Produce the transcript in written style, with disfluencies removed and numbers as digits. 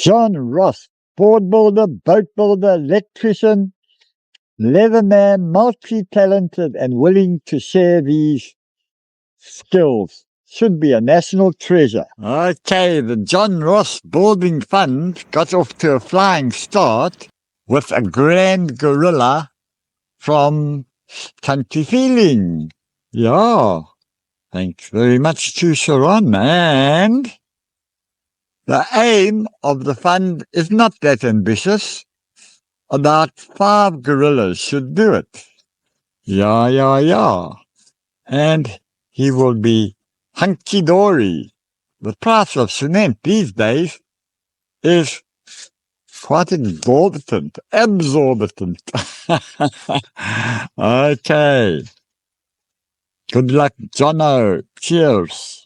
John Ross, board builder, boat builder, electrician, Leatherman, multi-talented and willing to share these skills. Should be a national treasure. Okay, the John Ross Building Fund got off to a flying start with a grand gorilla from Country Feeling. Yeah, thanks very much to Sharon. And the aim of the fund is not that ambitious. About 5 gorillas should do it. Yeah. And he will be hunky-dory. The price of cement these days is quite exorbitant. Okay. Good luck, Jono. Cheers.